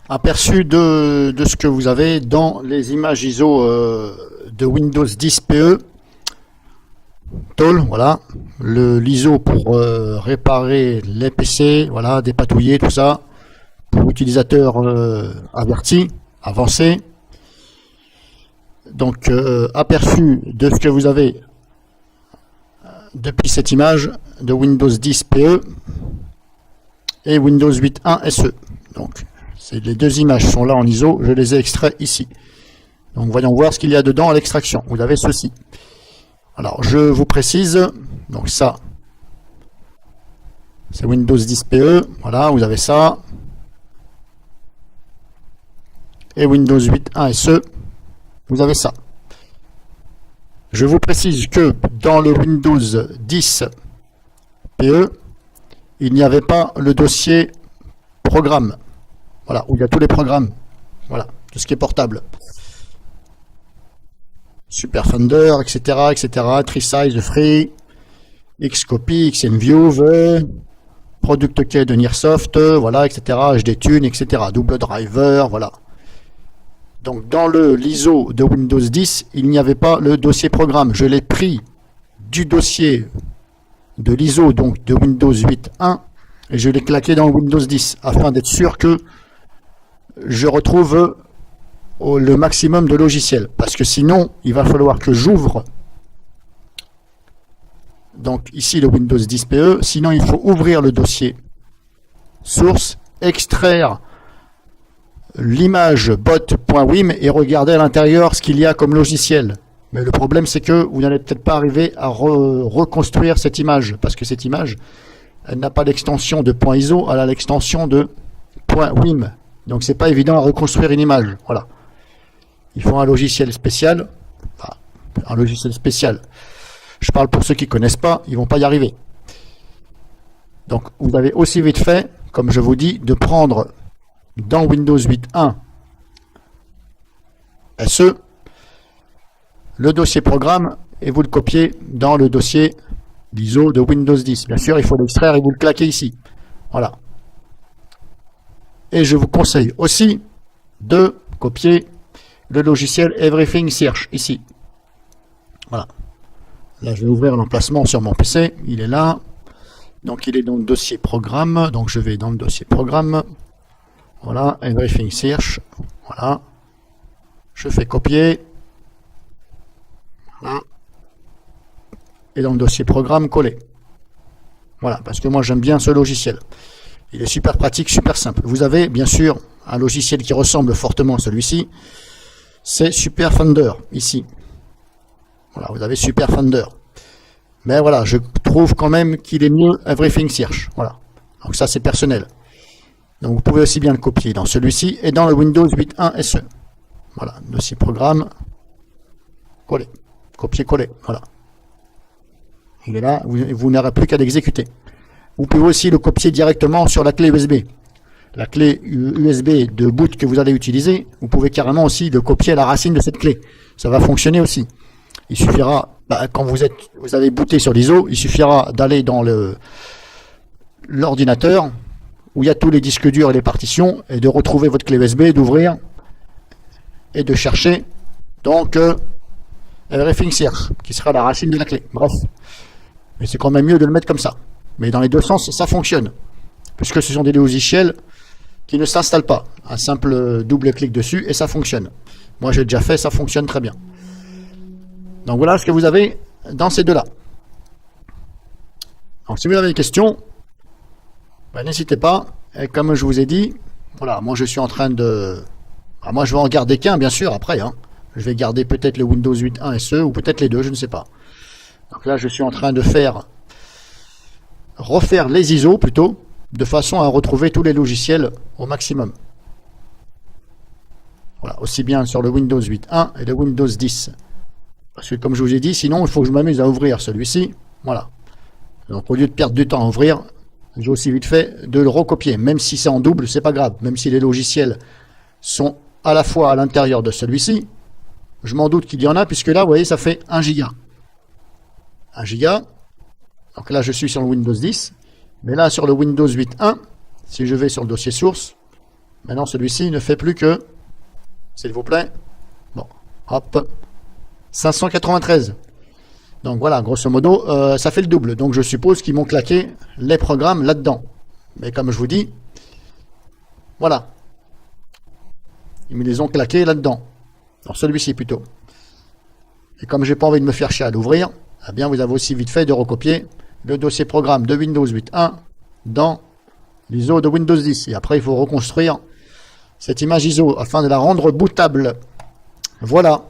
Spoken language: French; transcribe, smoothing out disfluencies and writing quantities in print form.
aperçu de ce que vous avez dans les images ISO de Windows 10 PE. Toll, voilà, l'ISO pour réparer les PC, voilà, dépatouiller tout ça, pour utilisateurs avertis, avancés. Donc, aperçu de ce que vous avez depuis cette image de Windows 10 PE et Windows 8.1 SE. Donc, les deux images sont là en ISO, je les ai extraits ici. Donc, voyons voir ce qu'il y a dedans à l'extraction. Vous avez ceci. Alors, je vous précise, donc ça, c'est Windows 10 PE, voilà, vous avez ça. Et Windows 8.1 SE, vous avez ça. Je vous précise que dans le Windows 10 PE, il n'y avait pas le dossier programme. Voilà, où il y a tous les programmes. Voilà, tout ce qui est portable. Superfunder, etc., etc., TreeSize, Free, Xcopy, XNView, Product Key de Nearsoft, voilà, etc., HDTune, etc., Double Driver, voilà. Donc dans l'ISO de Windows 10, il n'y avait pas le dossier programme. Je l'ai pris du dossier de l'ISO, donc de Windows 8.1, et je l'ai claqué dans Windows 10, afin d'être sûr que je retrouve le maximum de logiciels. Parce que sinon, il va falloir que j'ouvre donc ici le Windows 10 PE, sinon il faut ouvrir le dossier source, extraire l'image bot.wim et regarder à l'intérieur ce qu'il y a comme logiciel. Mais le problème, c'est que vous n'allez peut-être pas arriver à reconstruire cette image, parce que cette image, elle n'a pas l'extension de .iso, elle a l'extension de .wim. Donc c'est pas évident à reconstruire une image. Voilà. Il faut un logiciel spécial. Enfin, un logiciel spécial. Je parle pour ceux qui ne connaissent pas, ils vont pas y arriver. Donc vous avez aussi vite fait, comme je vous dis, de prendre dans Windows 8.1 SE le dossier programme et vous le copiez dans le dossier l'ISO de Windows 10. Bien sûr, il faut l'extraire et vous le claquez ici. Voilà. Et je vous conseille aussi de copier le logiciel Everything Search ici. Voilà. Là, je vais ouvrir l'emplacement sur mon PC. Il est là. Donc, il est dans le dossier programme. Donc, je vais dans le dossier programme. Voilà, Everything Search. Voilà. Je fais copier. Voilà. Et dans le dossier programme, coller. Voilà, parce que moi j'aime bien ce logiciel. Il est super pratique, super simple. Vous avez bien sûr un logiciel qui ressemble fortement à celui-ci. C'est Superfunder, ici. Voilà, vous avez Superfunder. Mais voilà, je trouve quand même qu'il est mieux Everything Search. Voilà. Donc ça c'est personnel. Donc vous pouvez aussi bien le copier dans celui-ci et dans le Windows 8.1 SE. Voilà, dossier programme, coller, copier-coller, voilà. Il est là, vous n'aurez plus qu'à l'exécuter. Vous pouvez aussi le copier directement sur la clé USB. La clé USB de boot que vous allez utiliser, vous pouvez carrément aussi le copier à la racine de cette clé. Ça va fonctionner aussi. Il suffira, quand vous avez booté sur l'ISO, il suffira d'aller dans l'ordinateur où il y a tous les disques durs et les partitions, et de retrouver votre clé USB, d'ouvrir, et de chercher, donc, Everything Search, qui sera la racine de la clé. Bref. Mais c'est quand même mieux de le mettre comme ça. Mais dans les deux sens, ça fonctionne. Puisque ce sont des logiciels qui ne s'installent pas. Un simple double clic dessus, et ça fonctionne. Moi, j'ai déjà fait, ça fonctionne très bien. Donc voilà ce que vous avez dans ces deux-là. Donc si vous avez des questions, ben, n'hésitez pas. Et comme je vous ai dit, voilà, moi je suis en train de... Alors, moi je vais en garder qu'un bien sûr après. Hein. Je vais garder peut-être le Windows 8.1 SE ou peut-être les deux, je ne sais pas. Donc là je suis en train de refaire les ISO plutôt, de façon à retrouver tous les logiciels au maximum. Voilà, aussi bien sur le Windows 8.1 et le Windows 10. Parce que comme je vous ai dit, sinon il faut que je m'amuse à ouvrir celui-ci. Voilà. Donc au lieu de perdre du temps à ouvrir, j'ai aussi vite fait de le recopier. Même si c'est en double, c'est pas grave. Même si les logiciels sont à la fois à l'intérieur de celui-ci, je m'en doute qu'il y en a, puisque là, vous voyez, ça fait 1 giga. 1 giga. Donc là, je suis sur le Windows 10. Mais là, sur le Windows 8.1, si je vais sur le dossier source, Maintenant, celui-ci ne fait plus que, s'il vous plaît, bon, hop, 593. Donc voilà, grosso modo, ça fait le double. Donc je suppose qu'ils m'ont claqué les programmes là-dedans. Mais comme je vous dis, voilà. Ils me les ont claqués là-dedans. Dans celui-ci plutôt. Et comme j'ai pas envie de me faire chier à l'ouvrir, eh bien vous avez aussi vite fait de recopier le dossier programme de Windows 8.1 dans l'ISO de Windows 10. Et après, il faut reconstruire cette image ISO afin de la rendre bootable. Voilà.